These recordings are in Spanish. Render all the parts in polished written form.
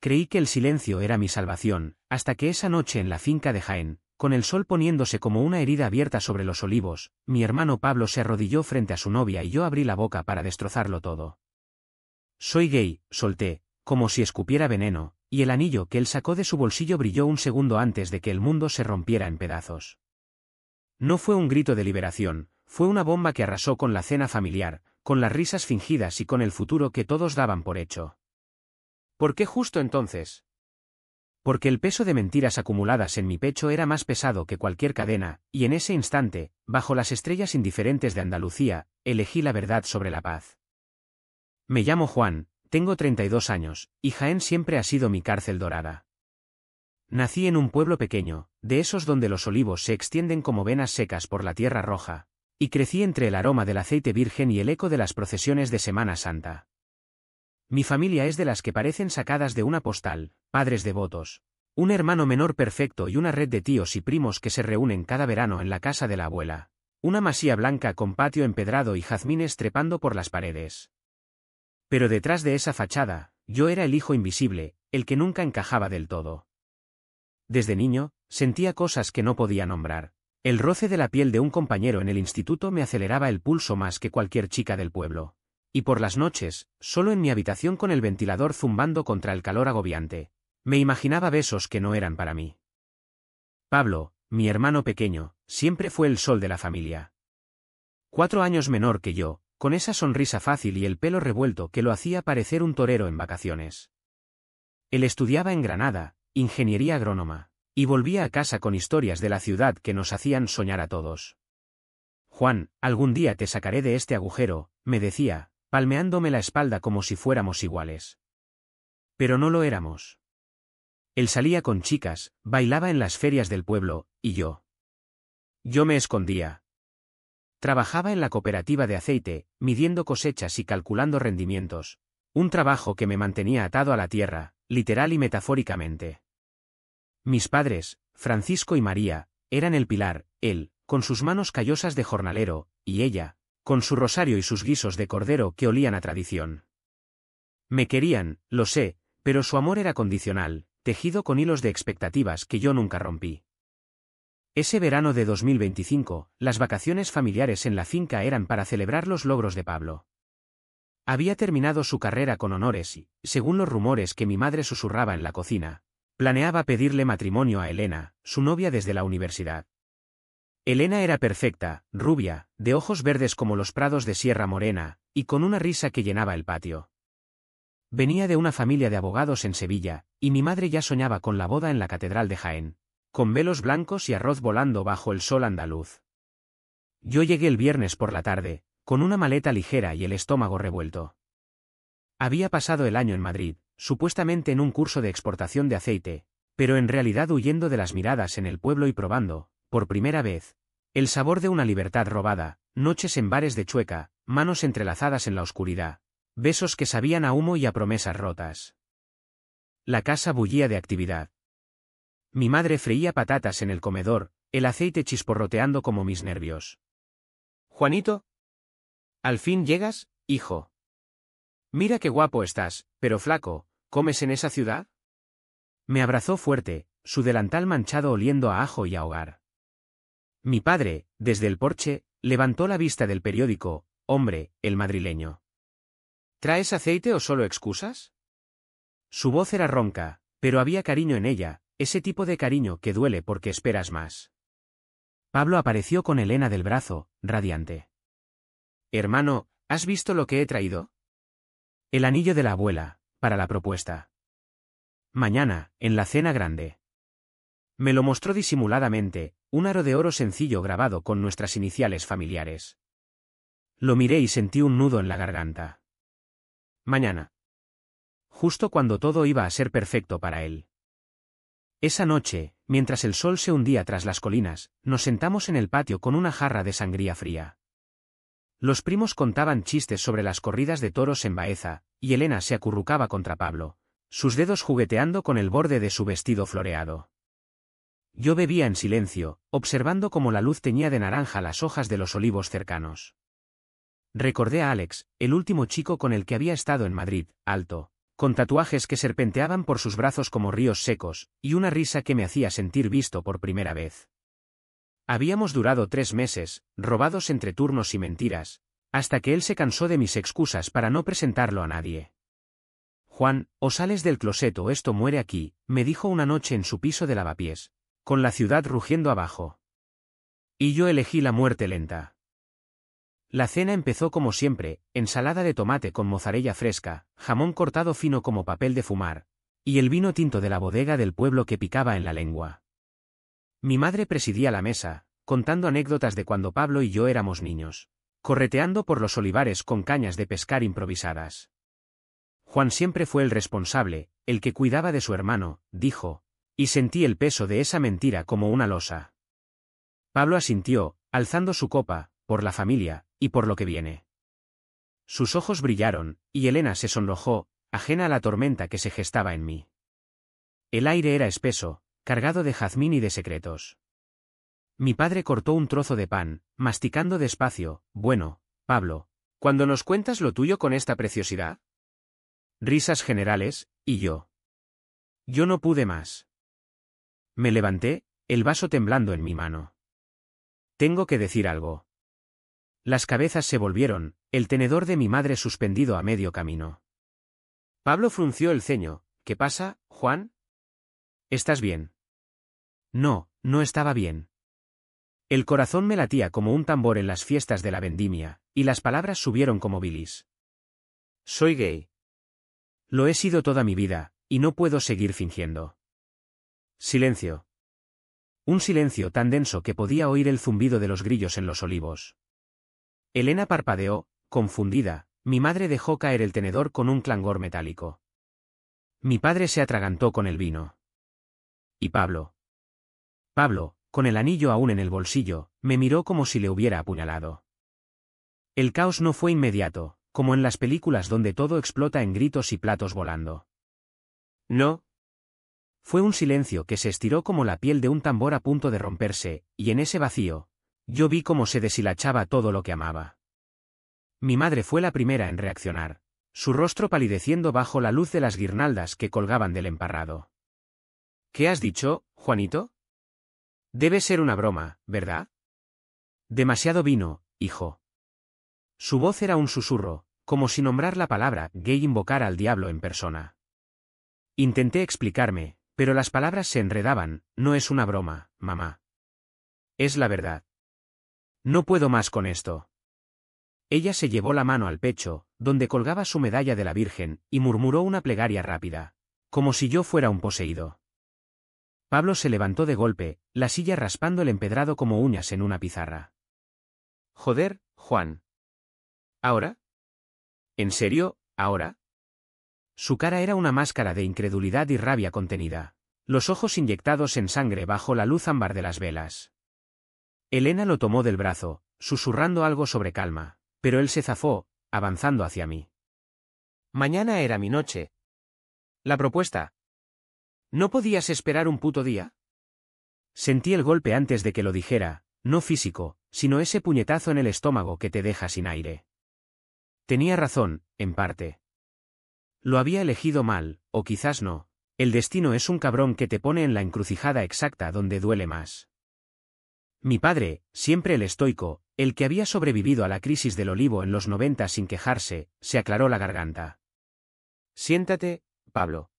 Creí que el silencio era mi salvación, hasta que esa noche en la finca de Jaén, con el sol poniéndose como una herida abierta sobre los olivos, mi hermano Pablo se arrodilló frente a su novia y yo abrí la boca para destrozarlo todo. Soy gay, solté, como si escupiera veneno, y el anillo que él sacó de su bolsillo brilló un segundo antes de que el mundo se rompiera en pedazos. No fue un grito de liberación, fue una bomba que arrasó con la cena familiar, con las risas fingidas y con el futuro que todos daban por hecho. ¿Por qué justo entonces? Porque el peso de mentiras acumuladas en mi pecho era más pesado que cualquier cadena, y en ese instante, bajo las estrellas indiferentes de Andalucía, elegí la verdad sobre la paz. Me llamo Juan, tengo 32 años, y Jaén siempre ha sido mi cárcel dorada. Nací en un pueblo pequeño, de esos donde los olivos se extienden como venas secas por la tierra roja, y crecí entre el aroma del aceite virgen y el eco de las procesiones de Semana Santa. Mi familia es de las que parecen sacadas de una postal, padres devotos, un hermano menor perfecto y una red de tíos y primos que se reúnen cada verano en la casa de la abuela, una masía blanca con patio empedrado y jazmines trepando por las paredes. Pero detrás de esa fachada, yo era el hijo invisible, el que nunca encajaba del todo. Desde niño, sentía cosas que no podía nombrar. El roce de la piel de un compañero en el instituto me aceleraba el pulso más que cualquier chica del pueblo. Y por las noches, solo en mi habitación con el ventilador zumbando contra el calor agobiante, me imaginaba besos que no eran para mí. Pablo, mi hermano pequeño, siempre fue el sol de la familia. 4 años menor que yo, con esa sonrisa fácil y el pelo revuelto que lo hacía parecer un torero en vacaciones. Él estudiaba en Granada, ingeniería agrónoma, y volvía a casa con historias de la ciudad que nos hacían soñar a todos. Juan, algún día te sacaré de este agujero, me decía, palmeándome la espalda como si fuéramos iguales. Pero no lo éramos. Él salía con chicas, bailaba en las ferias del pueblo, y yo. Yo me escondía. Trabajaba en la cooperativa de aceite, midiendo cosechas y calculando rendimientos, un trabajo que me mantenía atado a la tierra, literal y metafóricamente. Mis padres, Francisco y María, eran el pilar, él, con sus manos callosas de jornalero, y ella, con su rosario y sus guisos de cordero que olían a tradición. Me querían, lo sé, pero su amor era condicional, tejido con hilos de expectativas que yo nunca rompí. Ese verano de 2025, las vacaciones familiares en la finca eran para celebrar los logros de Pablo. Había terminado su carrera con honores y, según los rumores que mi madre susurraba en la cocina, planeaba pedirle matrimonio a Elena, su novia desde la universidad. Elena era perfecta, rubia, de ojos verdes como los prados de Sierra Morena, y con una risa que llenaba el patio. Venía de una familia de abogados en Sevilla, y mi madre ya soñaba con la boda en la Catedral de Jaén, con velos blancos y arroz volando bajo el sol andaluz. Yo llegué el viernes por la tarde, con una maleta ligera y el estómago revuelto. Había pasado el año en Madrid, supuestamente en un curso de exportación de aceite, pero en realidad huyendo de las miradas en el pueblo y probando, por primera vez, el sabor de una libertad robada, noches en bares de Chueca, manos entrelazadas en la oscuridad, besos que sabían a humo y a promesas rotas. La casa bullía de actividad. Mi madre freía patatas en el comedor, el aceite chisporroteando como mis nervios. «Juanito, ¿al fin llegas, hijo? Mira qué guapo estás, pero flaco, ¿comes en esa ciudad?» Me abrazó fuerte, su delantal manchado oliendo a ajo y a hogar. Mi padre, desde el porche, levantó la vista del periódico, hombre, el madrileño. ¿Traes aceite o solo excusas? Su voz era ronca, pero había cariño en ella, ese tipo de cariño que duele porque esperas más. Pablo apareció con Elena del brazo, radiante. «Hermano, ¿has visto lo que he traído?» El anillo de la abuela, para la propuesta. Mañana, en la cena grande. Me lo mostró disimuladamente, un aro de oro sencillo grabado con nuestras iniciales familiares. Lo miré y sentí un nudo en la garganta. Mañana. Justo cuando todo iba a ser perfecto para él. Esa noche, mientras el sol se hundía tras las colinas, nos sentamos en el patio con una jarra de sangría fría. Los primos contaban chistes sobre las corridas de toros en Baeza, y Elena se acurrucaba contra Pablo, sus dedos jugueteando con el borde de su vestido floreado. Yo bebía en silencio, observando cómo la luz teñía de naranja las hojas de los olivos cercanos. Recordé a Alex, el último chico con el que había estado en Madrid, alto, con tatuajes que serpenteaban por sus brazos como ríos secos, y una risa que me hacía sentir visto por primera vez. Habíamos durado 3 meses, robados entre turnos y mentiras, hasta que él se cansó de mis excusas para no presentarlo a nadie. Juan, o sales del closet o esto muere aquí, me dijo una noche en su piso de lavapiés, con la ciudad rugiendo abajo. Y yo elegí la muerte lenta. La cena empezó como siempre, ensalada de tomate con mozzarella fresca, jamón cortado fino como papel de fumar, y el vino tinto de la bodega del pueblo que picaba en la lengua. Mi madre presidía la mesa, contando anécdotas de cuando Pablo y yo éramos niños, correteando por los olivares con cañas de pescar improvisadas. Juan siempre fue el responsable, el que cuidaba de su hermano, dijo, y sentí el peso de esa mentira como una losa. Pablo asintió, alzando su copa, por la familia, y por lo que viene. Sus ojos brillaron, y Elena se sonrojó, ajena a la tormenta que se gestaba en mí. El aire era espeso, cargado de jazmín y de secretos. Mi padre cortó un trozo de pan, masticando despacio. Bueno, Pablo, ¿cuándo nos cuentas lo tuyo con esta preciosidad? Risas generales, y yo. Yo no pude más. Me levanté, el vaso temblando en mi mano. Tengo que decir algo. Las cabezas se volvieron, el tenedor de mi madre suspendido a medio camino. Pablo frunció el ceño. ¿Qué pasa, Juan? ¿Estás bien? No, no estaba bien. El corazón me latía como un tambor en las fiestas de la vendimia, y las palabras subieron como bilis. Soy gay. Lo he sido toda mi vida, y no puedo seguir fingiendo. Silencio. Un silencio tan denso que podía oír el zumbido de los grillos en los olivos. Elena parpadeó, confundida, mi madre dejó caer el tenedor con un clangor metálico. Mi padre se atragantó con el vino. ¿Y Pablo? Pablo, con el anillo aún en el bolsillo, me miró como si le hubiera apuñalado. El caos no fue inmediato, como en las películas donde todo explota en gritos y platos volando. No. Fue un silencio que se estiró como la piel de un tambor a punto de romperse, y en ese vacío, yo vi cómo se deshilachaba todo lo que amaba. Mi madre fue la primera en reaccionar, su rostro palideciendo bajo la luz de las guirnaldas que colgaban del emparrado. ¿Qué has dicho, Juanito? Debe ser una broma, ¿verdad? Demasiado vino, hijo. Su voz era un susurro, como si nombrar la palabra gay invocara al diablo en persona. Intenté explicarme, pero las palabras se enredaban. No es una broma, mamá. Es la verdad. No puedo más con esto. Ella se llevó la mano al pecho, donde colgaba su medalla de la Virgen, y murmuró una plegaria rápida, como si yo fuera un poseído. Pablo se levantó de golpe, la silla raspando el empedrado como uñas en una pizarra. Joder, Juan. ¿Ahora? ¿En serio, ahora? Su cara era una máscara de incredulidad y rabia contenida, los ojos inyectados en sangre bajo la luz ámbar de las velas. Elena lo tomó del brazo, susurrando algo sobre calma, pero él se zafó, avanzando hacia mí. Mañana era mi noche. La propuesta. ¿No podías esperar un puto día? Sentí el golpe antes de que lo dijera, no físico, sino ese puñetazo en el estómago que te deja sin aire. Tenía razón, en parte. Lo había elegido mal, o quizás no. El destino es un cabrón que te pone en la encrucijada exacta donde duele más. Mi padre, siempre el estoico, el que había sobrevivido a la crisis del olivo en los 90 sin quejarse, se aclaró la garganta. Siéntate, Pablo.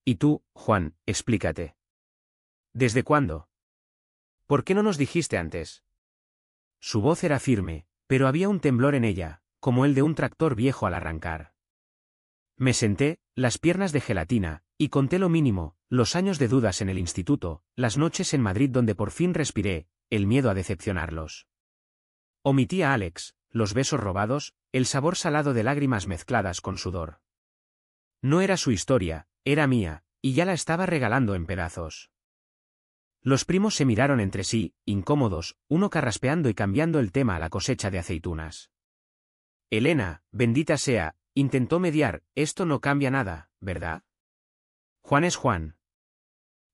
Y tú, Juan, explícate. ¿Desde cuándo? ¿Por qué no nos dijiste antes? Su voz era firme, pero había un temblor en ella, como el de un tractor viejo al arrancar. Me senté, las piernas de gelatina, y conté lo mínimo, los años de dudas en el instituto, las noches en Madrid donde por fin respiré, el miedo a decepcionarlos. Omití a Alex, los besos robados, el sabor salado de lágrimas mezcladas con sudor. No era su historia, era mía, y ya la estaba regalando en pedazos. Los primos se miraron entre sí, incómodos, uno carraspeando y cambiando el tema a la cosecha de aceitunas. Elena, bendita sea, intentó mediar, esto no cambia nada, ¿verdad? Juan es Juan.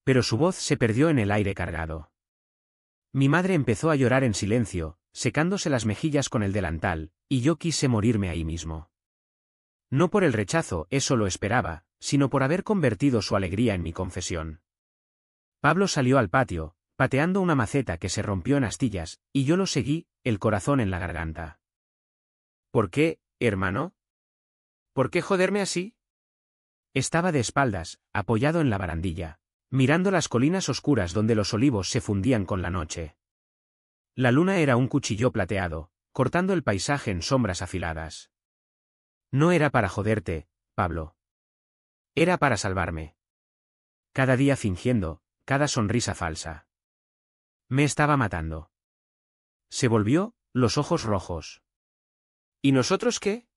Pero su voz se perdió en el aire cargado. Mi madre empezó a llorar en silencio, secándose las mejillas con el delantal, y yo quise morirme ahí mismo. No por el rechazo, eso lo esperaba, sino por haber convertido su alegría en mi confesión. Pablo salió al patio, pateando una maceta que se rompió en astillas, y yo lo seguí, el corazón en la garganta. ¿Por qué, hermano? ¿Por qué joderme así? Estaba de espaldas, apoyado en la barandilla, mirando las colinas oscuras donde los olivos se fundían con la noche. La luna era un cuchillo plateado, cortando el paisaje en sombras afiladas. No era para joderte, Pablo. Era para salvarme. Cada día fingiendo, cada sonrisa falsa. Me estaba matando. Se volvió, los ojos rojos. ¿Y nosotros qué?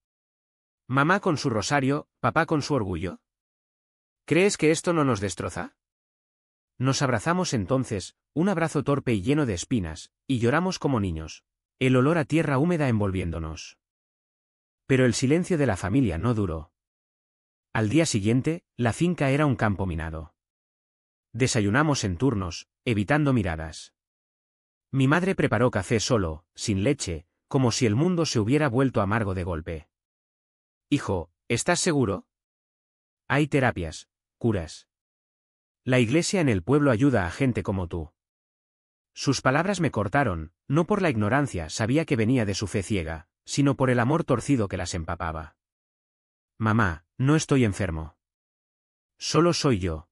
¿Mamá con su rosario, papá con su orgullo? ¿Crees que esto no nos destroza? Nos abrazamos entonces, un abrazo torpe y lleno de espinas, y lloramos como niños, el olor a tierra húmeda envolviéndonos. Pero el silencio de la familia no duró. Al día siguiente, la finca era un campo minado. Desayunamos en turnos, evitando miradas. Mi madre preparó café solo, sin leche, como si el mundo se hubiera vuelto amargo de golpe. Hijo, ¿estás seguro? Hay terapias, curas. La iglesia en el pueblo ayuda a gente como tú. Sus palabras me cortaron, no por la ignorancia, sabía que venía de su fe ciega, sino por el amor torcido que las empapaba. Mamá, no estoy enfermo. Solo soy yo.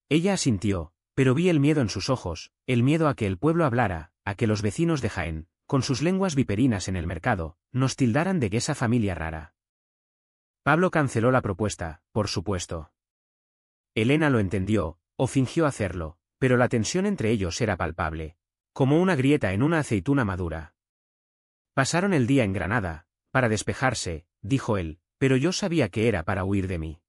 Ella asintió, pero vi el miedo en sus ojos, el miedo a que el pueblo hablara, a que los vecinos de Jaén, con sus lenguas viperinas en el mercado, nos tildaran de esa familia rara. Pablo canceló la propuesta, por supuesto. Elena lo entendió, o fingió hacerlo, pero la tensión entre ellos era palpable, como una grieta en una aceituna madura. Pasaron el día en Granada, para despejarse, dijo él, pero yo sabía que era para huir de mí.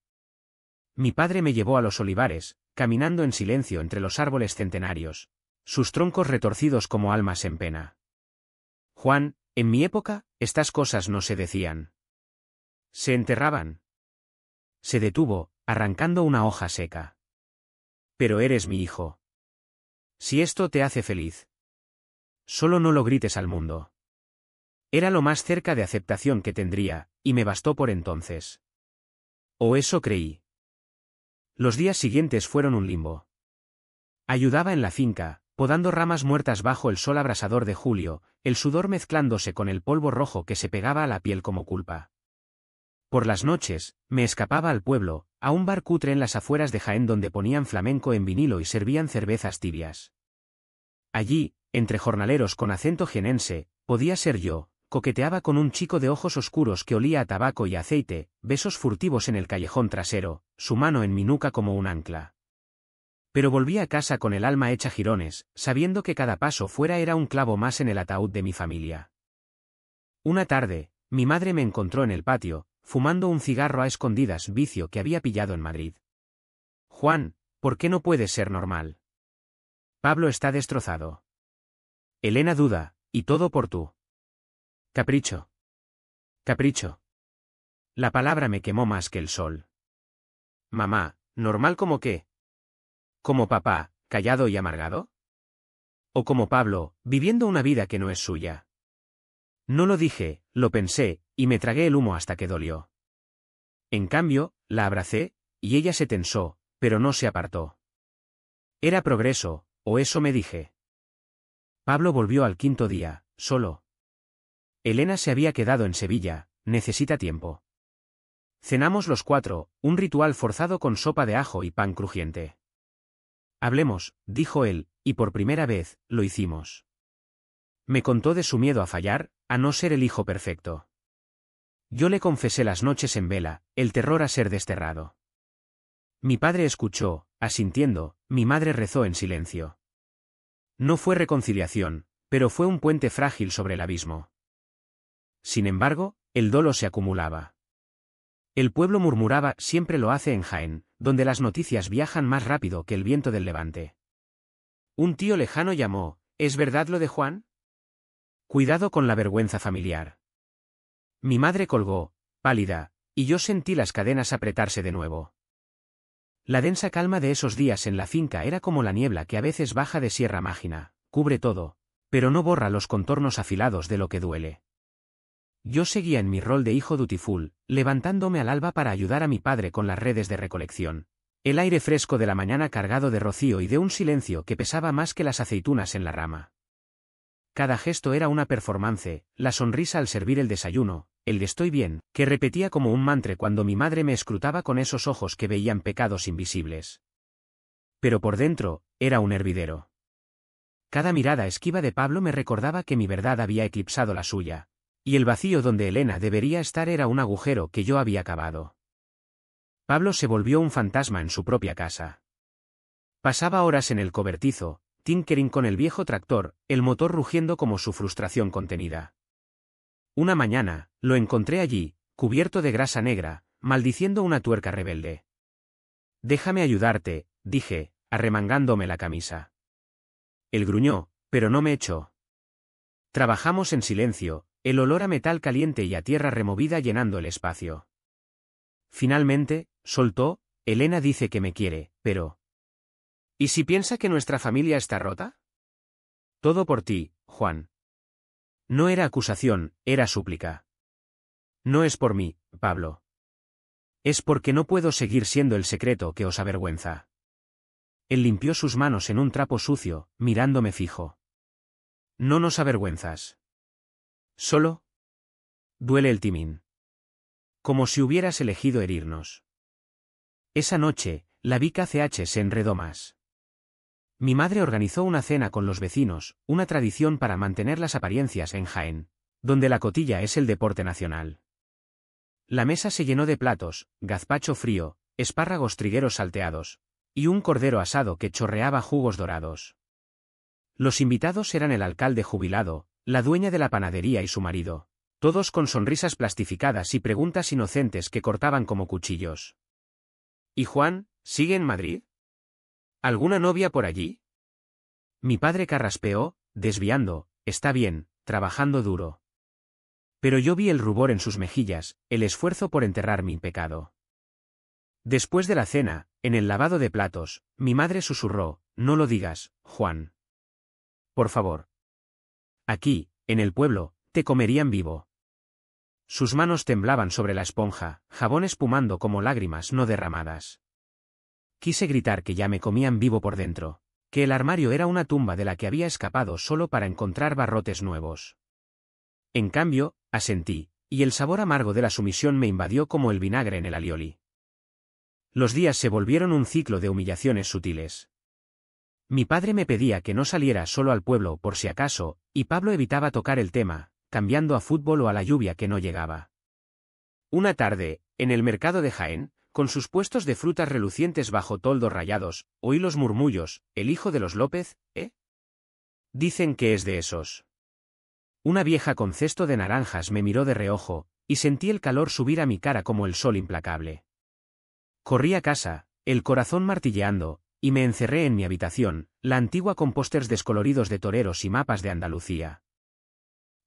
Mi padre me llevó a los olivares, caminando en silencio entre los árboles centenarios, sus troncos retorcidos como almas en pena. Juan, en mi época, estas cosas no se decían. Se enterraban. Se detuvo, arrancando una hoja seca. Pero eres mi hijo. Si esto te hace feliz. Solo no lo grites al mundo. Era lo más cerca de aceptación que tendría, y me bastó por entonces. O eso creí. Los días siguientes fueron un limbo. Ayudaba en la finca, podando ramas muertas bajo el sol abrasador de julio, el sudor mezclándose con el polvo rojo que se pegaba a la piel como culpa. Por las noches, me escapaba al pueblo, a un bar cutre en las afueras de Jaén donde ponían flamenco en vinilo y servían cervezas tibias. Allí, entre jornaleros con acento jienense, podía ser yo, coqueteaba con un chico de ojos oscuros que olía a tabaco y aceite, besos furtivos en el callejón trasero, su mano en mi nuca como un ancla. Pero volví a casa con el alma hecha jirones, sabiendo que cada paso fuera era un clavo más en el ataúd de mi familia. Una tarde, mi madre me encontró en el patio, fumando un cigarro a escondidas, vicio que había pillado en Madrid. Juan, ¿por qué no puedes ser normal? Pablo está destrozado. Elena duda, y todo por tú. Capricho. Capricho. La palabra me quemó más que el sol. Mamá, ¿normal como qué? ¿Como papá, callado y amargado? ¿O como Pablo, viviendo una vida que no es suya? No lo dije, lo pensé, y me tragué el humo hasta que dolió. En cambio, la abracé, y ella se tensó, pero no se apartó. Era progreso, o eso me dije. Pablo volvió al quinto día, solo. Elena se había quedado en Sevilla, necesita tiempo. Cenamos los cuatro, un ritual forzado con sopa de ajo y pan crujiente. Hablemos, dijo él, y por primera vez, lo hicimos. Me contó de su miedo a fallar, a no ser el hijo perfecto. Yo le confesé las noches en vela, el terror a ser desterrado. Mi padre escuchó, asintiendo, mi madre rezó en silencio. No fue reconciliación, pero fue un puente frágil sobre el abismo. Sin embargo, el dolo se acumulaba. El pueblo murmuraba, siempre lo hace en Jaén, donde las noticias viajan más rápido que el viento del levante. Un tío lejano llamó, ¿es verdad lo de Juan? Cuidado con la vergüenza familiar. Mi madre colgó, pálida, y yo sentí las cadenas apretarse de nuevo. La densa calma de esos días en la finca era como la niebla que a veces baja de Sierra Mágina, cubre todo, pero no borra los contornos afilados de lo que duele. Yo seguía en mi rol de hijo dutiful, levantándome al alba para ayudar a mi padre con las redes de recolección. El aire fresco de la mañana cargado de rocío y de un silencio que pesaba más que las aceitunas en la rama. Cada gesto era una performance, la sonrisa al servir el desayuno, el de estoy bien, que repetía como un mantra cuando mi madre me escrutaba con esos ojos que veían pecados invisibles. Pero por dentro, era un hervidero. Cada mirada esquiva de Pablo me recordaba que mi verdad había eclipsado la suya. Y el vacío donde Elena debería estar era un agujero que yo había cavado. Pablo se volvió un fantasma en su propia casa. Pasaba horas en el cobertizo, tinkering con el viejo tractor, el motor rugiendo como su frustración contenida. Una mañana, lo encontré allí, cubierto de grasa negra, maldiciendo una tuerca rebelde. Déjame ayudarte, dije, arremangándome la camisa. Él gruñó, pero no me echó. Trabajamos en silencio, el olor a metal caliente y a tierra removida llenando el espacio. Finalmente, soltó, Elena dice que me quiere, pero... ¿Y si piensa que nuestra familia está rota? Todo por ti, Juan. No era acusación, era súplica. No es por mí, Pablo. Es porque no puedo seguir siendo el secreto que os avergüenza. Él limpió sus manos en un trapo sucio, mirándome fijo. No nos avergüenzas. Solo duele el timín. Como si hubieras elegido herirnos. Esa noche, la vi KCH se enredó más. Mi madre organizó una cena con los vecinos, una tradición para mantener las apariencias en Jaén, donde la cotilla es el deporte nacional. La mesa se llenó de platos, gazpacho frío, espárragos trigueros salteados, y un cordero asado que chorreaba jugos dorados. Los invitados eran el alcalde jubilado, la dueña de la panadería y su marido, todos con sonrisas plastificadas y preguntas inocentes que cortaban como cuchillos. ¿Y Juan, sigue en Madrid? ¿Alguna novia por allí? Mi padre carraspeó, desviando, está bien, trabajando duro. Pero yo vi el rubor en sus mejillas, el esfuerzo por enterrar mi pecado. Después de la cena, en el lavado de platos, mi madre susurró, no lo digas, Juan. Por favor. Aquí, en el pueblo, te comerían vivo. Sus manos temblaban sobre la esponja, jabón espumando como lágrimas no derramadas. Quise gritar que ya me comían vivo por dentro, que el armario era una tumba de la que había escapado solo para encontrar barrotes nuevos. En cambio, asentí, y el sabor amargo de la sumisión me invadió como el vinagre en el alioli. Los días se volvieron un ciclo de humillaciones sutiles. Mi padre me pedía que no saliera solo al pueblo por si acaso, y Pablo evitaba tocar el tema, cambiando a fútbol o a la lluvia que no llegaba. Una tarde, en el mercado de Jaén, con sus puestos de frutas relucientes bajo toldos rayados, oí los murmullos, ¿el hijo de los López, eh? Dicen que es de esos. Una vieja con cesto de naranjas me miró de reojo, y sentí el calor subir a mi cara como el sol implacable. Corrí a casa, el corazón martilleando, y me encerré en mi habitación, la antigua con pósters descoloridos de toreros y mapas de Andalucía.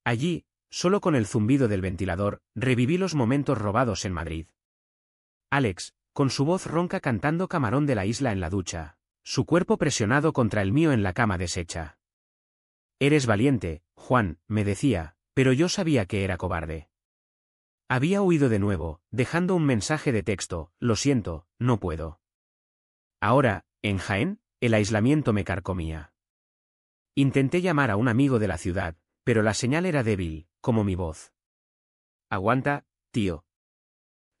Allí, solo con el zumbido del ventilador, reviví los momentos robados en Madrid. Alex, con su voz ronca cantando Camarón de la Isla en la ducha, su cuerpo presionado contra el mío en la cama deshecha. Eres valiente, Juan, me decía, pero yo sabía que era cobarde. Había huido de nuevo, dejando un mensaje de texto, lo siento, no puedo. Ahora, en Jaén, el aislamiento me carcomía. Intenté llamar a un amigo de la ciudad, pero la señal era débil, como mi voz. Aguanta, tío.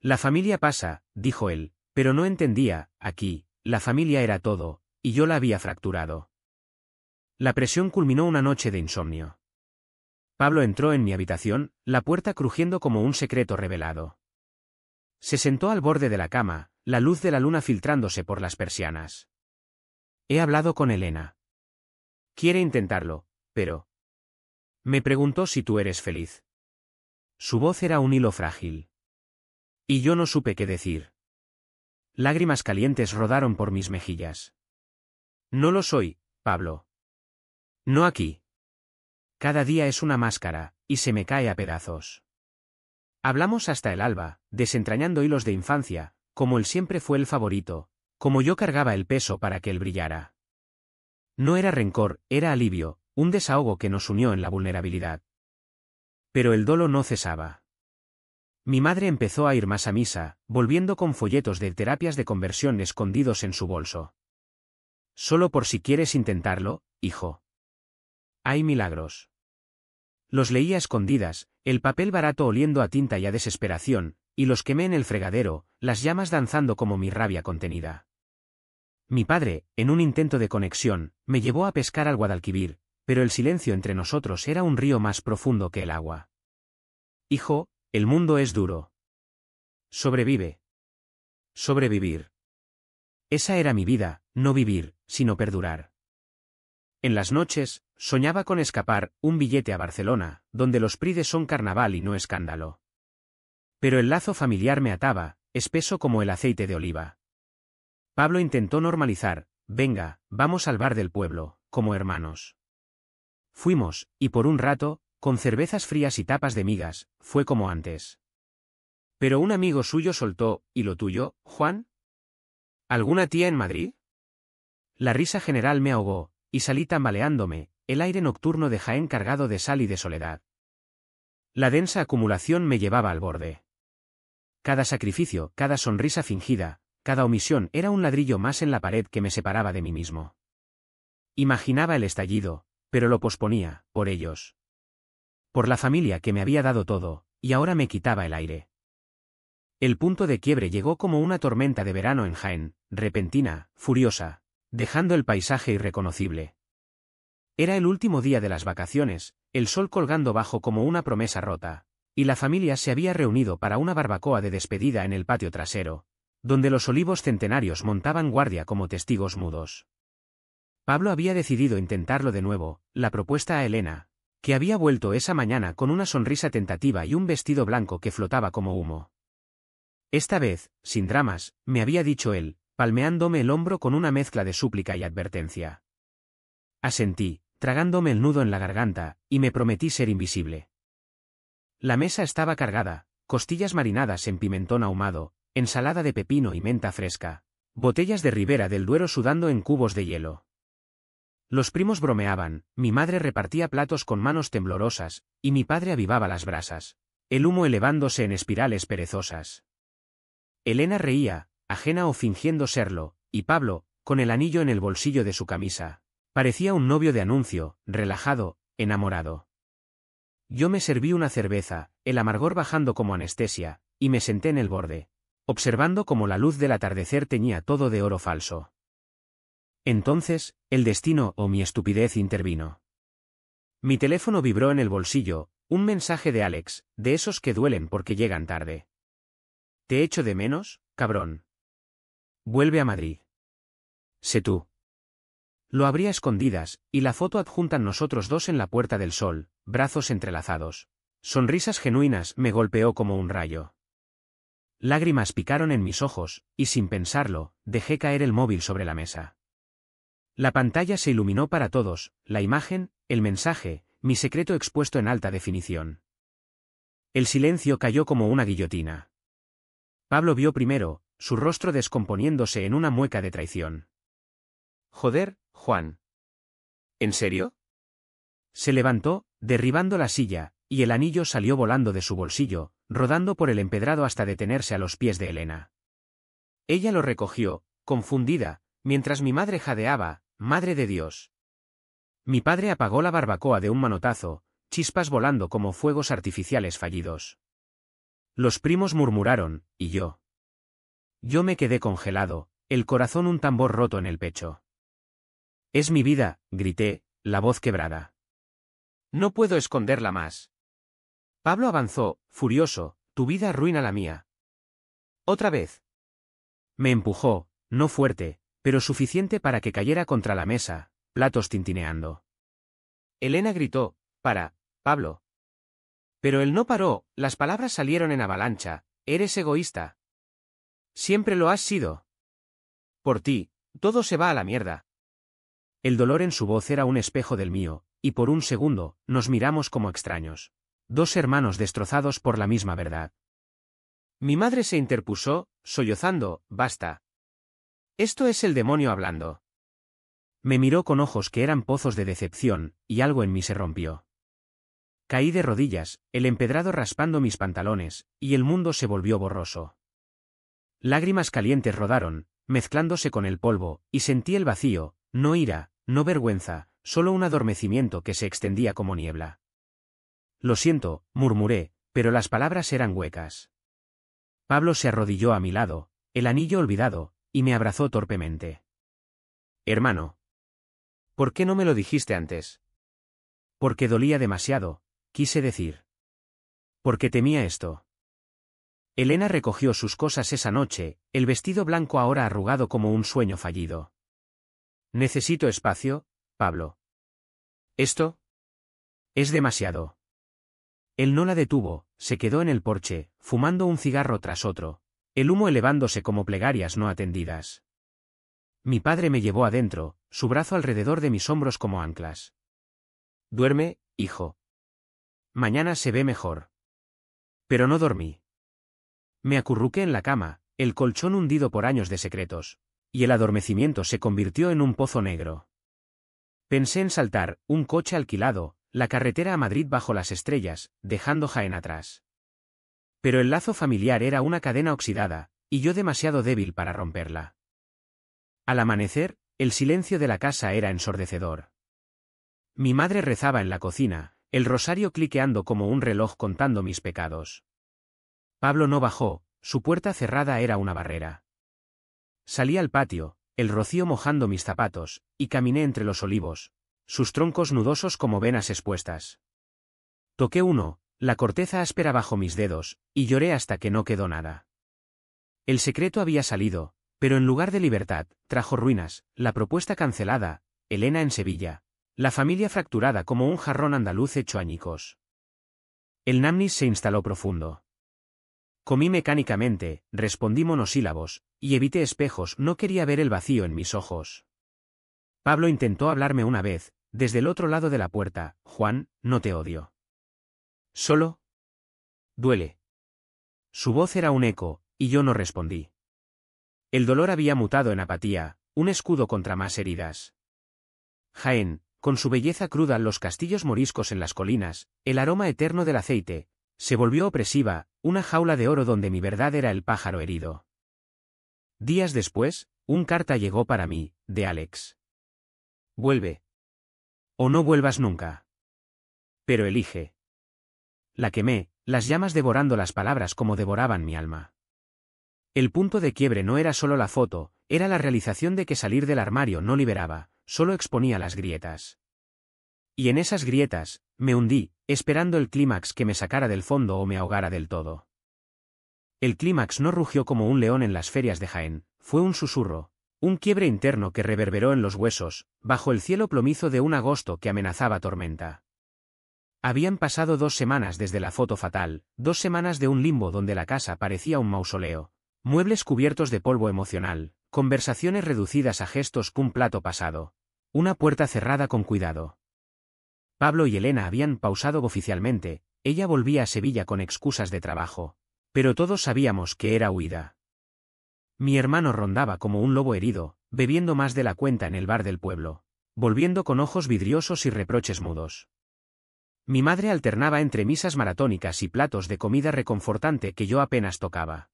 La familia pasa, dijo él, pero no entendía, aquí, la familia era todo, y yo la había fracturado. La presión culminó una noche de insomnio. Pablo entró en mi habitación, la puerta crujiendo como un secreto revelado. Se sentó al borde de la cama, la luz de la luna filtrándose por las persianas. He hablado con Elena. Quiere intentarlo, pero... Me preguntó si tú eres feliz. Su voz era un hilo frágil. Y yo no supe qué decir. Lágrimas calientes rodaron por mis mejillas. No lo soy, Pablo. No aquí. Cada día es una máscara, y se me cae a pedazos. Hablamos hasta el alba, desentrañando hilos de infancia, como él siempre fue el favorito, como yo cargaba el peso para que él brillara. No era rencor, era alivio, un desahogo que nos unió en la vulnerabilidad. Pero el dolo no cesaba. Mi madre empezó a ir más a misa, volviendo con folletos de terapias de conversión escondidos en su bolso. Solo por si quieres intentarlo, hijo. Hay milagros. Los leía a escondidas, el papel barato oliendo a tinta y a desesperación, y los quemé en el fregadero, las llamas danzando como mi rabia contenida. Mi padre, en un intento de conexión, me llevó a pescar al Guadalquivir, pero el silencio entre nosotros era un río más profundo que el agua. Hijo, el mundo es duro. Sobrevive. Sobrevivir. Esa era mi vida, no vivir, sino perdurar. En las noches, soñaba con escapar, un billete a Barcelona, donde los prides son carnaval y no escándalo. Pero el lazo familiar me ataba, espeso como el aceite de oliva. Pablo intentó normalizar, venga, vamos al bar del pueblo, como hermanos. Fuimos, y por un rato, con cervezas frías y tapas de migas, fue como antes. Pero un amigo suyo soltó, ¿y lo tuyo, Juan? ¿Alguna tía en Madrid? La risa general me ahogó, y salí tambaleándome, el aire nocturno de Jaén cargado de sal y de soledad. La densa acumulación me llevaba al borde. Cada sacrificio, cada sonrisa fingida, cada omisión era un ladrillo más en la pared que me separaba de mí mismo. Imaginaba el estallido, pero lo posponía, por ellos. Por la familia que me había dado todo, y ahora me quitaba el aire. El punto de quiebre llegó como una tormenta de verano en Jaén, repentina, furiosa, dejando el paisaje irreconocible. Era el último día de las vacaciones, el sol colgando bajo como una promesa rota, y la familia se había reunido para una barbacoa de despedida en el patio trasero, donde los olivos centenarios montaban guardia como testigos mudos. Pablo había decidido intentarlo de nuevo, la propuesta a Elena, que había vuelto esa mañana con una sonrisa tentativa y un vestido blanco que flotaba como humo. Esta vez, sin dramas, me había dicho él, palmeándome el hombro con una mezcla de súplica y advertencia. Asentí, tragándome el nudo en la garganta, y me prometí ser invisible. La mesa estaba cargada, costillas marinadas en pimentón ahumado, ensalada de pepino y menta fresca, botellas de Ribera del Duero sudando en cubos de hielo. Los primos bromeaban, mi madre repartía platos con manos temblorosas, y mi padre avivaba las brasas, el humo elevándose en espirales perezosas. Elena reía, ajena o fingiendo serlo, y Pablo, con el anillo en el bolsillo de su camisa, parecía un novio de anuncio, relajado, enamorado. Yo me serví una cerveza, el amargor bajando como anestesia, y me senté en el borde, observando cómo la luz del atardecer teñía todo de oro falso. Entonces, el destino o mi estupidez intervino. Mi teléfono vibró en el bolsillo, un mensaje de Alex, de esos que duelen porque llegan tarde. ¿Te echo de menos, cabrón? Vuelve a Madrid. Sé tú. Lo abrí a escondidas, y la foto adjuntan nosotros dos en la Puerta del Sol, brazos entrelazados. Sonrisas genuinas, me golpeó como un rayo. Lágrimas picaron en mis ojos, y sin pensarlo, dejé caer el móvil sobre la mesa. La pantalla se iluminó para todos, la imagen, el mensaje, mi secreto expuesto en alta definición. El silencio cayó como una guillotina. Pablo vio primero, su rostro descomponiéndose en una mueca de traición. Joder, Juan. ¿En serio? Se levantó, derribando la silla, y el anillo salió volando de su bolsillo, rodando por el empedrado hasta detenerse a los pies de Elena. Ella lo recogió, confundida, mientras mi madre jadeaba, «Madre de Dios». Mi padre apagó la barbacoa de un manotazo, chispas volando como fuegos artificiales fallidos. Los primos murmuraron, y yo. Yo me quedé congelado, el corazón un tambor roto en el pecho. «Es mi vida», grité, la voz quebrada. «No puedo esconderla más». Pablo avanzó, furioso, «Tu vida arruina la mía». «¿Otra vez?» Me empujó, no fuerte, pero suficiente para que cayera contra la mesa, platos tintineando. Elena gritó, «Para, Pablo». Pero él no paró, las palabras salieron en avalancha, «Eres egoísta. Siempre lo has sido. Por ti, todo se va a la mierda». El dolor en su voz era un espejo del mío, y por un segundo, nos miramos como extraños. Dos hermanos destrozados por la misma verdad. Mi madre se interpuso, sollozando, «Basta. Esto es el demonio hablando». Me miró con ojos que eran pozos de decepción, y algo en mí se rompió. Caí de rodillas, el empedrado raspando mis pantalones, y el mundo se volvió borroso. Lágrimas calientes rodaron, mezclándose con el polvo, y sentí el vacío, no ira, no vergüenza, solo un adormecimiento que se extendía como niebla. Lo siento, murmuré, pero las palabras eran huecas. Pablo se arrodilló a mi lado, el anillo olvidado, y me abrazó torpemente. Hermano. ¿Por qué no me lo dijiste antes? Porque dolía demasiado, quise decir. Porque temía esto. Elena recogió sus cosas esa noche, el vestido blanco ahora arrugado como un sueño fallido. Necesito espacio, Pablo. ¿Esto? Es demasiado. Él no la detuvo, se quedó en el porche, fumando un cigarro tras otro, el humo elevándose como plegarias no atendidas. Mi padre me llevó adentro, su brazo alrededor de mis hombros como anclas. Duerme, hijo. Mañana se ve mejor. Pero no dormí. Me acurruqué en la cama, el colchón hundido por años de secretos, y el adormecimiento se convirtió en un pozo negro. Pensé en saltar, un coche alquilado, la carretera a Madrid bajo las estrellas, dejando Jaén atrás. Pero el lazo familiar era una cadena oxidada, y yo demasiado débil para romperla. Al amanecer, el silencio de la casa era ensordecedor. Mi madre rezaba en la cocina, el rosario cliqueando como un reloj contando mis pecados. Pablo no bajó, su puerta cerrada era una barrera. Salí al patio, el rocío mojando mis zapatos, y caminé entre los olivos, sus troncos nudosos como venas expuestas. Toqué uno, la corteza áspera bajo mis dedos, y lloré hasta que no quedó nada. El secreto había salido, pero en lugar de libertad, trajo ruinas, la propuesta cancelada, Elena en Sevilla, la familia fracturada como un jarrón andaluz hecho añicos. El Namnis se instaló profundo. Comí mecánicamente, respondí monosílabos, y evité espejos, no quería ver el vacío en mis ojos. Pablo intentó hablarme una vez, desde el otro lado de la puerta, Juan, no te odio. Solo duele. Su voz era un eco, y yo no respondí. El dolor había mutado en apatía, un escudo contra más heridas. Jaén, con su belleza cruda, los castillos moriscos en las colinas, el aroma eterno del aceite, se volvió opresiva, una jaula de oro donde mi verdad era el pájaro herido. Días después, un carta llegó para mí, de Alex. Vuelve. O no vuelvas nunca. Pero elige. La quemé, las llamas devorando las palabras como devoraban mi alma. El punto de quiebre no era solo la foto, era la realización de que salir del armario no liberaba, solo exponía las grietas. Y en esas grietas, me hundí, esperando el clímax que me sacara del fondo o me ahogara del todo. El clímax no rugió como un león en las ferias de Jaén, fue un susurro, un quiebre interno que reverberó en los huesos, bajo el cielo plomizo de un agosto que amenazaba tormenta. Habían pasado 2 semanas desde la foto fatal, 2 semanas de un limbo donde la casa parecía un mausoleo, muebles cubiertos de polvo emocional, conversaciones reducidas a gestos con un plato pasado, una puerta cerrada con cuidado. Pablo y Elena habían pausado oficialmente, ella volvía a Sevilla con excusas de trabajo, pero todos sabíamos que era huida. Mi hermano rondaba como un lobo herido, bebiendo más de la cuenta en el bar del pueblo, volviendo con ojos vidriosos y reproches mudos. Mi madre alternaba entre misas maratónicas y platos de comida reconfortante que yo apenas tocaba.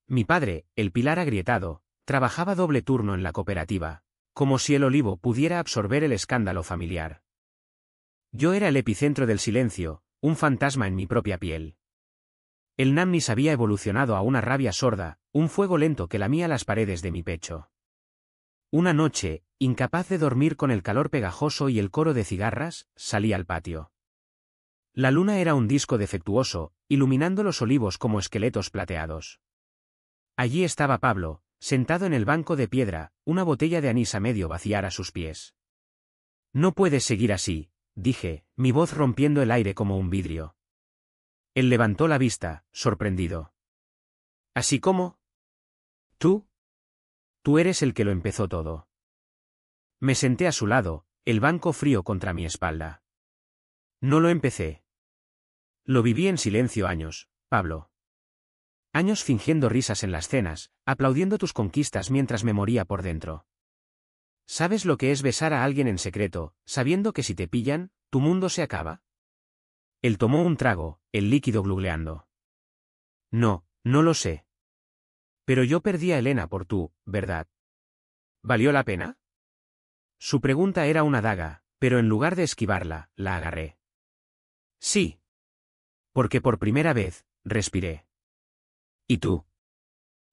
Mi padre, el pilar agrietado, trabajaba doble turno en la cooperativa, como si el olivo pudiera absorber el escándalo familiar. Yo era el epicentro del silencio, un fantasma en mi propia piel. El Namnis había evolucionado a una rabia sorda, un fuego lento que lamía las paredes de mi pecho. Una noche, incapaz de dormir con el calor pegajoso y el coro de cigarras, salí al patio. La luna era un disco defectuoso, iluminando los olivos como esqueletos plateados. Allí estaba Pablo, sentado en el banco de piedra, una botella de anís a medio vaciar a sus pies. No puedes seguir así, dije, mi voz rompiendo el aire como un vidrio. Él levantó la vista, sorprendido. ¿Así como? ¿Tú? Tú eres el que lo empezó todo. Me senté a su lado, el banco frío contra mi espalda. No lo empecé. Lo viví en silencio años, Pablo. Años fingiendo risas en las cenas, aplaudiendo tus conquistas mientras me moría por dentro. ¿Sabes lo que es besar a alguien en secreto, sabiendo que si te pillan, tu mundo se acaba? Él tomó un trago, el líquido gluguleando. No, no lo sé. Pero yo perdí a Elena por tú, ¿verdad? ¿Valió la pena? Su pregunta era una daga, pero en lugar de esquivarla, la agarré. Sí. Porque por primera vez, respiré. ¿Y tú?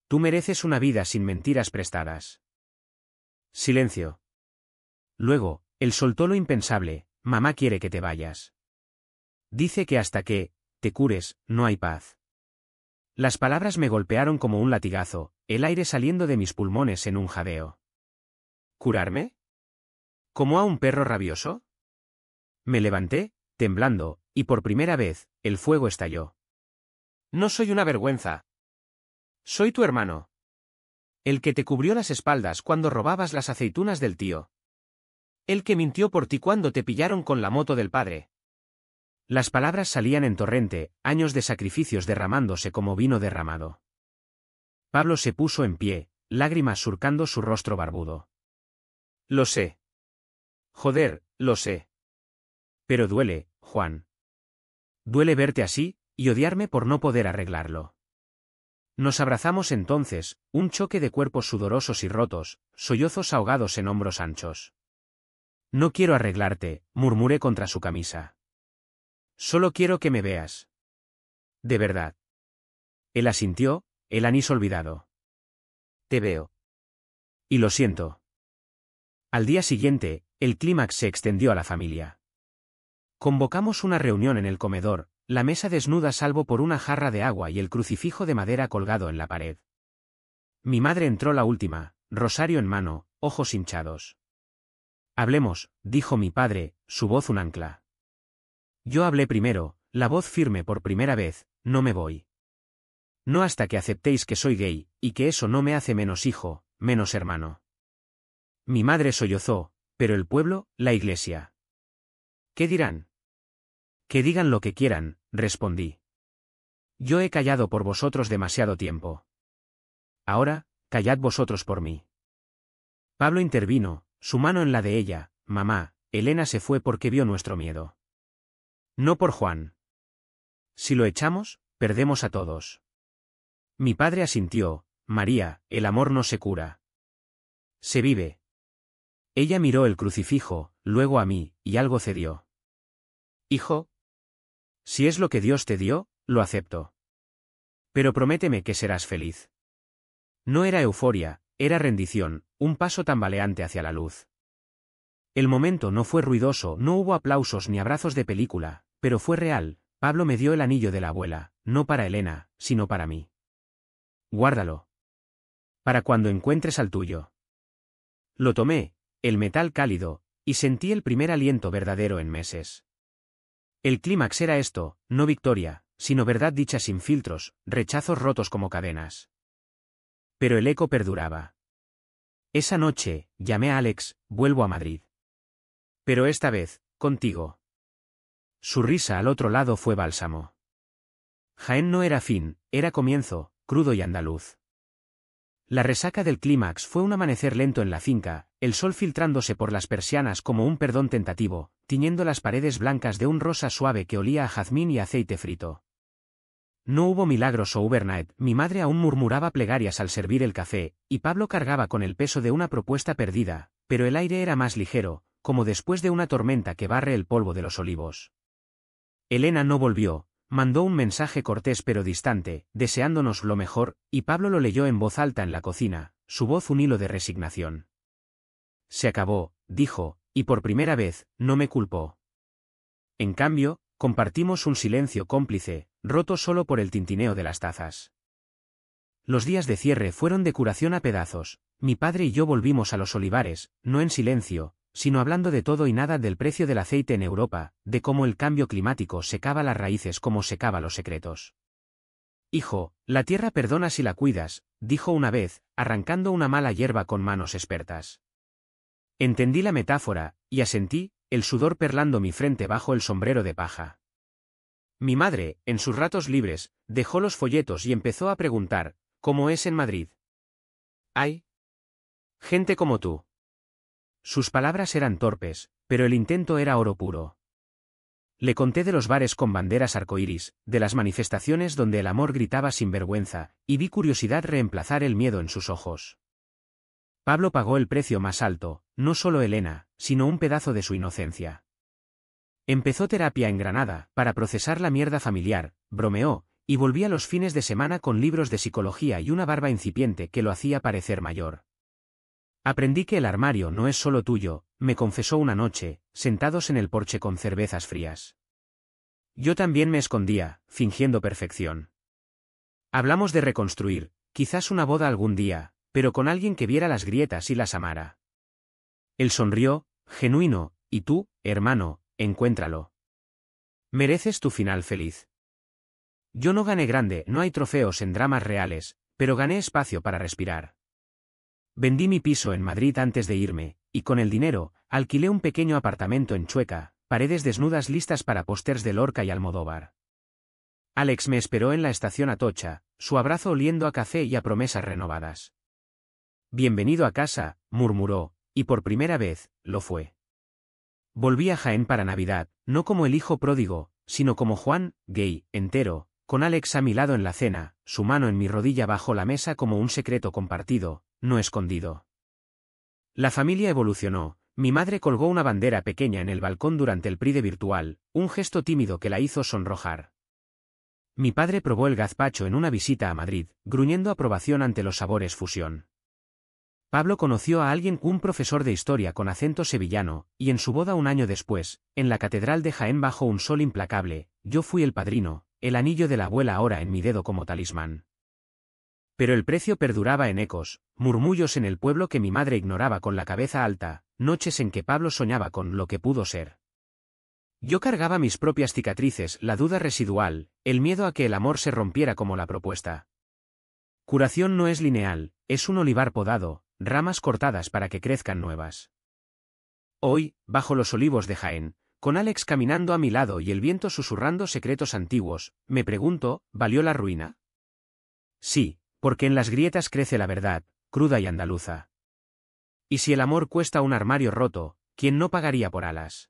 Tú mereces una vida sin mentiras prestadas. Silencio. Luego, él soltó lo impensable: mamá quiere que te vayas. Dice que hasta que te cures, no hay paz. Las palabras me golpearon como un latigazo, el aire saliendo de mis pulmones en un jadeo. ¿Curarme? ¿Como a un perro rabioso? Me levanté, temblando, y por primera vez, el fuego estalló. No soy una vergüenza. Soy tu hermano. El que te cubrió las espaldas cuando robabas las aceitunas del tío. El que mintió por ti cuando te pillaron con la moto del padre. Las palabras salían en torrente, años de sacrificios derramándose como vino derramado. Pablo se puso en pie, lágrimas surcando su rostro barbudo. Lo sé. Joder, lo sé. Pero duele, Juan. Duele verte así, y odiarme por no poder arreglarlo. Nos abrazamos entonces, un choque de cuerpos sudorosos y rotos, sollozos ahogados en hombros anchos. No quiero arreglarte, murmuré contra su camisa. Solo quiero que me veas. De verdad. Él asintió, el anís olvidado. Te veo. Y lo siento. Al día siguiente, el clímax se extendió a la familia. Convocamos una reunión en el comedor, la mesa desnuda salvo por una jarra de agua y el crucifijo de madera colgado en la pared. Mi madre entró la última, rosario en mano, ojos hinchados. Hablemos, dijo mi padre, su voz un ancla. Yo hablé primero, la voz firme por primera vez: no me voy. No hasta que aceptéis que soy gay, y que eso no me hace menos hijo, menos hermano. Mi madre sollozó: pero el pueblo, la iglesia. ¿Qué dirán? Que digan lo que quieran, respondí. Yo he callado por vosotros demasiado tiempo. Ahora, callad vosotros por mí. Pablo intervino, su mano en la de ella: mamá, Elena se fue porque vio nuestro miedo. No por Juan. Si lo echamos, perdemos a todos. Mi padre asintió: María, el amor no se cura. Se vive. Ella miró el crucifijo, luego a mí, y algo cedió. Hijo. Si es lo que Dios te dio, lo acepto. Pero prométeme que serás feliz. No era euforia, era rendición, un paso tambaleante hacia la luz. El momento no fue ruidoso, no hubo aplausos ni abrazos de película, pero fue real. Pablo me dio el anillo de la abuela, no para Elena, sino para mí. Guárdalo. Para cuando encuentres al tuyo. Lo tomé, el metal cálido, y sentí el primer aliento verdadero en meses. El clímax era esto, no victoria, sino verdad dicha sin filtros, rechazos rotos como cadenas. Pero el eco perduraba. Esa noche, llamé a Alex: vuelvo a Madrid. Pero esta vez, contigo. Su risa al otro lado fue bálsamo. Jaén no era fin, era comienzo, crudo y andaluz. La resaca del clímax fue un amanecer lento en la finca, el sol filtrándose por las persianas como un perdón tentativo, tiñendo las paredes blancas de un rosa suave que olía a jazmín y aceite frito. No hubo milagros o overnight, mi madre aún murmuraba plegarias al servir el café, y Pablo cargaba con el peso de una propuesta perdida, pero el aire era más ligero, como después de una tormenta que barre el polvo de los olivos. Elena no volvió, mandó un mensaje cortés pero distante, deseándonos lo mejor, y Pablo lo leyó en voz alta en la cocina, su voz un hilo de resignación. Se acabó, dijo, y por primera vez, no me culpó. En cambio, compartimos un silencio cómplice, roto solo por el tintineo de las tazas. Los días de cierre fueron de curación a pedazos. Mi padre y yo volvimos a los olivares, no en silencio, sino hablando de todo y nada, del precio del aceite en Europa, de cómo el cambio climático secaba las raíces como secaba los secretos. Hijo, la tierra perdona si la cuidas, dijo una vez, arrancando una mala hierba con manos expertas. Entendí la metáfora, y asentí, el sudor perlando mi frente bajo el sombrero de paja. Mi madre, en sus ratos libres, dejó los folletos y empezó a preguntar: ¿cómo es en Madrid? ¿Hay gente como tú? Sus palabras eran torpes, pero el intento era oro puro. Le conté de los bares con banderas arcoíris, de las manifestaciones donde el amor gritaba sin vergüenza, y vi curiosidad reemplazar el miedo en sus ojos. Pablo pagó el precio más alto, no solo Elena, sino un pedazo de su inocencia. Empezó terapia en Granada, para procesar la mierda familiar, bromeó, y volvía los fines de semana con libros de psicología y una barba incipiente que lo hacía parecer mayor. Aprendí que el armario no es solo tuyo, me confesó una noche, sentados en el porche con cervezas frías. Yo también me escondía, fingiendo perfección. Hablamos de reconstruir, quizás una boda algún día, pero con alguien que viera las grietas y las amara. Él sonrió, genuino, y tú, hermano, encuéntralo. Mereces tu final feliz. Yo no gané grande, no hay trofeos en dramas reales, pero gané espacio para respirar. Vendí mi piso en Madrid antes de irme, y con el dinero, alquilé un pequeño apartamento en Chueca, paredes desnudas listas para pósters de Lorca y Almodóvar. Alex me esperó en la estación Atocha, su abrazo oliendo a café y a promesas renovadas. Bienvenido a casa, murmuró, y por primera vez, lo fue. Volví a Jaén para Navidad, no como el hijo pródigo, sino como Juan, gay, entero, con Alex a mi lado en la cena, su mano en mi rodilla bajo la mesa como un secreto compartido, no escondido. La familia evolucionó, mi madre colgó una bandera pequeña en el balcón durante el Pride virtual, un gesto tímido que la hizo sonrojar. Mi padre probó el gazpacho en una visita a Madrid, gruñendo aprobación ante los sabores fusión. Pablo conoció a alguien, un profesor de historia con acento sevillano, y en su boda un año después, en la catedral de Jaén bajo un sol implacable, yo fui el padrino, el anillo de la abuela ahora en mi dedo como talismán. Pero el precio perduraba en ecos, murmullos en el pueblo que mi madre ignoraba con la cabeza alta, noches en que Pablo soñaba con lo que pudo ser. Yo cargaba mis propias cicatrices, la duda residual, el miedo a que el amor se rompiera como la propuesta. Curación no es lineal, es un olivar podado, ramas cortadas para que crezcan nuevas. Hoy, bajo los olivos de Jaén, con Alex caminando a mi lado y el viento susurrando secretos antiguos, me pregunto, ¿valió la ruina? Sí, porque en las grietas crece la verdad, cruda y andaluza. Y si el amor cuesta un armario roto, ¿quién no pagaría por alas?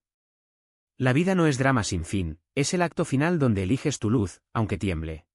La vida no es drama sin fin, es el acto final donde eliges tu luz, aunque tiemble.